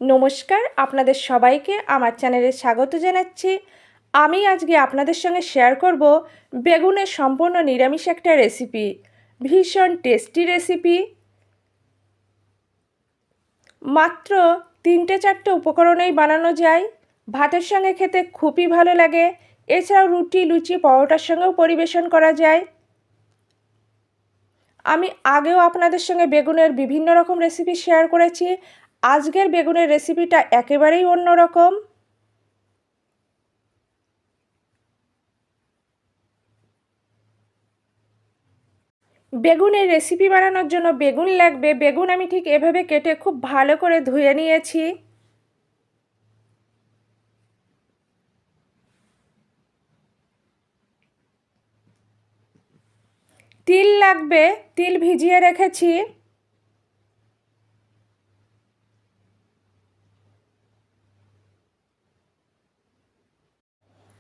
নমস্কার, আপনাদের সবাইকে আমার চ্যানেলে স্বাগত জানাচ্ছি। আমি আজকে আপনাদের সঙ্গে শেয়ার করব বেগুনের সম্পূর্ণ নিরামিষ একটা রেসিপি। ভীষণ টেস্টি রেসিপি। মাত্র 3-4টে উপকরণেই বানানো যায়। ভাতের সঙ্গে খেতে খুবই ভালো লাগে। এছাড়াও রুটি, লুচি, পরোটার সঙ্গেও পরিবেশন করা যায়। আমি আগেও আপনাদের সঙ্গে বেগুনের বিভিন্ন রকম রেসিপি শেয়ার করেছি। আজকের বেগুনের রেসিপিটা একেবারেই অন্যরকম। বেগুনের রেসিপি বানানোর জন্য বেগুন লাগবে। বেগুন আমি ঠিক এভাবে কেটে খুব ভালো করে ধুয়ে নিয়েছি। তিল লাগবে, তিল ভিজিয়ে রেখেছি।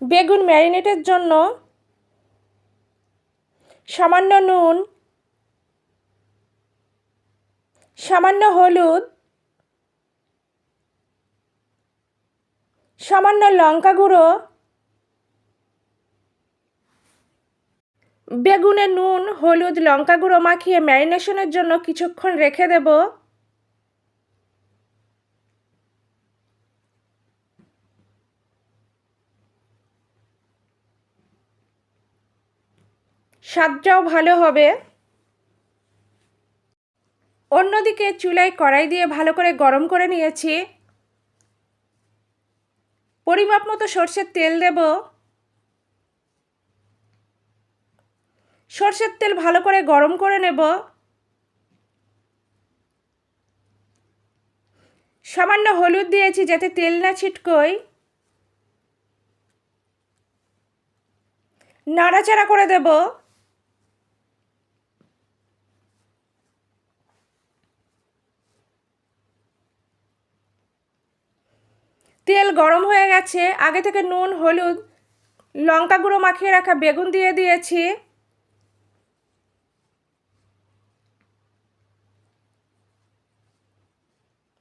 বেগুন ম্যারিনেটের জন্য সামান্য নুন, সামান্য হলুদ, সামান্য লঙ্কা গুঁড়ো, বেগুনে নুন, হলুদ, লঙ্কা গুঁড়ো মাখিয়ে ম্যারিনেশনের জন্য কিছুক্ষণ রেখে দেব। স্বাদটাও ভালো হবে। অন্যদিকে চুলায় কড়াই দিয়ে ভালো করে গরম করে নিয়েছি। পরিমাপ মতো সরষের তেল দেব। সরষের তেল ভালো করে গরম করে নেব। সামান্য হলুদ দিয়েছি যাতে তেল না ছিটকোয়। নাড়াচাড়া করে দেব। তেল গরম হয়ে গেছে। আগে থেকে নুন, হলুদ, লঙ্কা গুঁড়ো মাখিয়ে রাখা বেগুন দিয়ে দিয়েছি।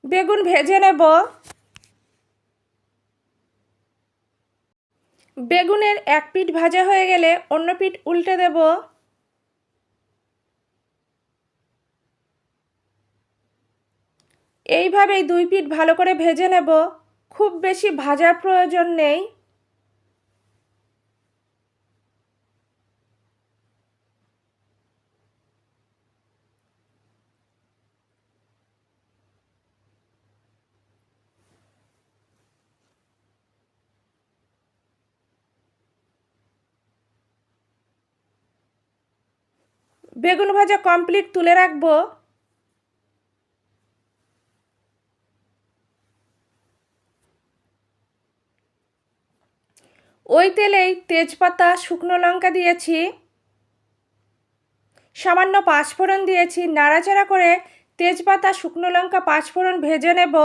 বেগুন ভেজে নেব। বেগুনের এক পিঠ ভাজা হয়ে গেলে অন্য পিঠ উল্টে দেব। এইভাবেই দুই পিঠ ভালো করে ভেজে নেব। খুব বেশি ভাজার প্রয়োজন নেই। বেগুন ভাজা কমপ্লিট, তুলে রাখবো। ওই তেলেই তেজপাতা, শুকনো লঙ্কা দিয়েছি। সামান্য পাঁচফোড়ন দিয়েছি। নাড়াচাড়া করে তেজপাতা, শুকনো লঙ্কা, পাঁচফোড়ন ভেজে নেব।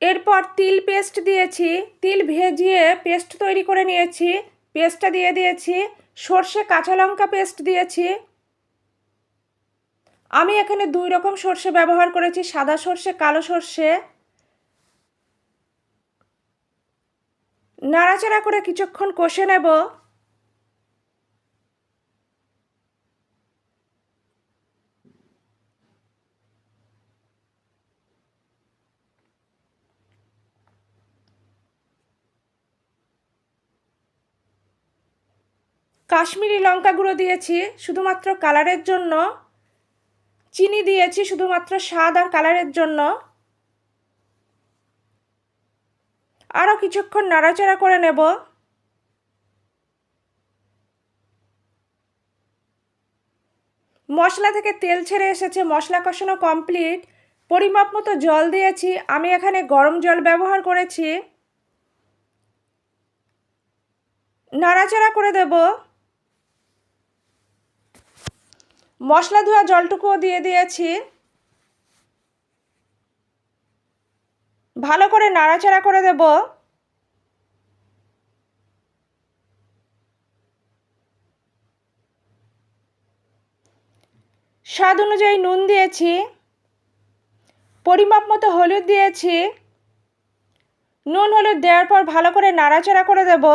এরপর তিল পেস্ট দিয়েছি। তিল ভেজিয়ে পেস্ট তৈরি করে নিয়েছি। পেস্টটা দিয়ে দিয়েছি। সর্ষে, কাঁচা লঙ্কা পেস্ট দিয়েছি। আমি এখানে দুই রকম সর্ষে ব্যবহার করেছি, সাদা সর্ষে, কালো সর্ষে। নাড়াচাড়া করে কিছুক্ষণ কষে নেব। কাশ্মীরি লঙ্কা গুঁড়ো দিয়েছি শুধুমাত্র কালারের জন্য। চিনি দিয়েছি শুধুমাত্র স্বাদ আর কালারের জন্য। আরও কিছুক্ষণ নাড়াচাড়া করে নেব। মশলা থেকে তেল ছেড়ে এসেছে, মশলা কষানো কমপ্লিট। পরিমাপ মতো জল দিয়েছি। আমি এখানে গরম জল ব্যবহার করেছি। নাড়াচাড়া করে দেব। মশলা ধোয়া জলটুকুও দিয়ে দিয়েছি। ভালো করে নাড়াচাড়া করে দেব। স্বাদ অনুযায়ী নুন দিয়েছি, পরিমাপ মতো হলুদ দিয়েছি। নুন হলুদ দেওয়ার পর ভালো করে নাড়াচাড়া করে দেব।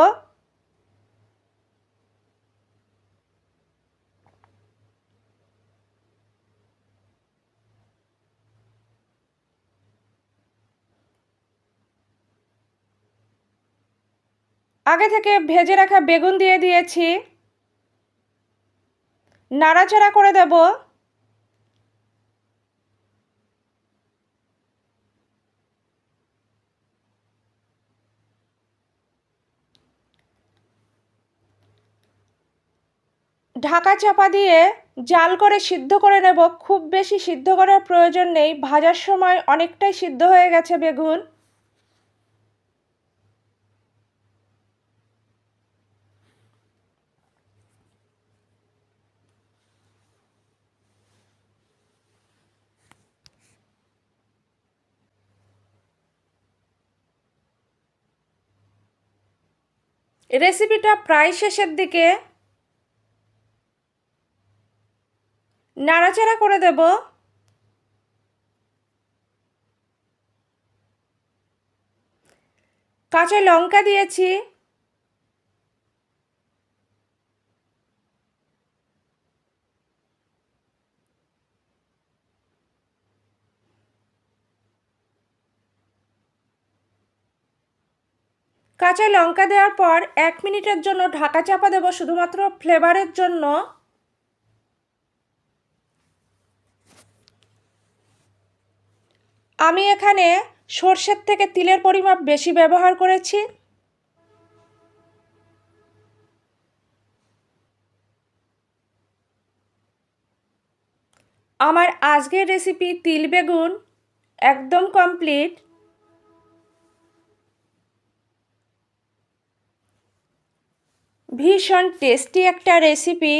আগে থেকে ভেজে রাখা বেগুন দিয়ে দিয়েছি, নাড়াচাড়া করে দেব। ঢাকা চাপা দিয়ে জাল করে সিদ্ধ করে নেব। খুব বেশি সিদ্ধ করার প্রয়োজন নেই, ভাজার সময় অনেকটাই সিদ্ধ হয়ে গেছে বেগুন। রেসিপিটা প্রায় শেষের দিকে, নাড়াচাড়া করে দেব। কাঁচা লঙ্কা দিয়েছি, কাঁচা লঙ্কা দেওয়ার পর 1 মিনিটের জন্য ঢাকা চাপা দেব, শুধুমাত্র ফ্লেভারের জন্য। আমি এখানে সর্ষের থেকে তিলের পরিমাপ বেশি ব্যবহার করেছি। আমার আজকের রেসিপি তিল বেগুন একদম কমপ্লিট। ভীষণ টেস্টি একটা রেসিপি।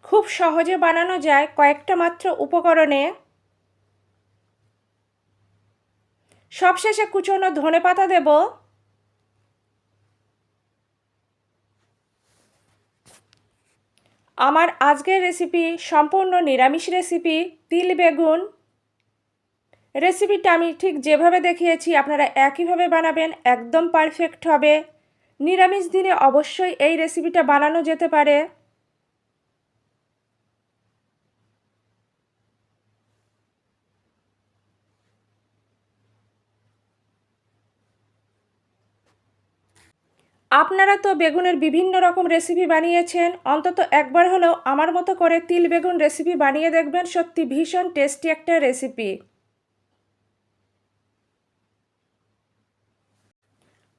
খুব সহজে বানানো যায় কয়েকটা মাত্র উপকরণে। সবশেষে কুচনো ধনেপাতা দেব। আমার আজকের রেসিপি সম্পূর্ণ নিরামিষ রেসিপি, তিল বেগুন। রেসিপিটা আমি ঠিক যেভাবে দেখিয়েছি আপনারা একইভাবে বানাবেন, একদম পারফেক্ট হবে। নিরামিষ দিনে অবশ্যই এই রেসিপিটা বানানো যেতে পারে। আপনারা তো বেগুনের বিভিন্ন রকম রেসিপি বানিয়েছেন, অন্তত একবার হলেও আমার মতো করে তিল বেগুন রেসিপি বানিয়ে দেখবেন। সত্যি ভীষণ টেস্টি একটা রেসিপি।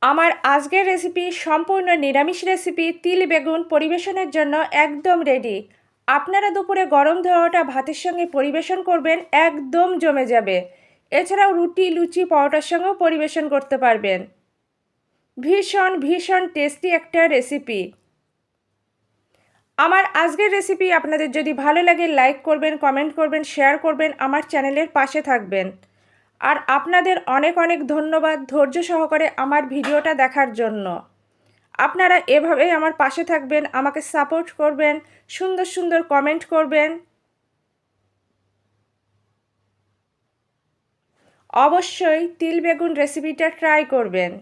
আমার আজকের রেসিপি সম্পূর্ণ নিরামিষ রেসিপি তিল বেগুন পরিবেশনের জন্য একদম রেডি। আপনারা দুপুরে গরম ধোয়াটা ভাতের সঙ্গে পরিবেশন করবেন, একদম জমে যাবে। এছাড়াও রুটি, লুচি, পরোটার সঙ্গেও পরিবেশন করতে পারবেন। ভীষণ ভীষণ টেস্টি একটা রেসিপি। আমার আজকের রেসিপি আপনাদের যদি ভালো লাগে লাইক করবেন, কমেন্ট করবেন, শেয়ার করবেন, আমার চ্যানেলের পাশে থাকবেন। আর আপনাদের অনেক অনেক ধন্যবাদ ধৈর্য সহকারে আমার ভিডিওটা দেখার জন্য। আপনারা এভাবেই আমার পাশে থাকবেন, আমাকে সাপোর্ট করবেন, সুন্দর সুন্দর কমেন্ট করবেন। অবশ্যই তিল বেগুন রেসিপিটা ট্রাই করবেন।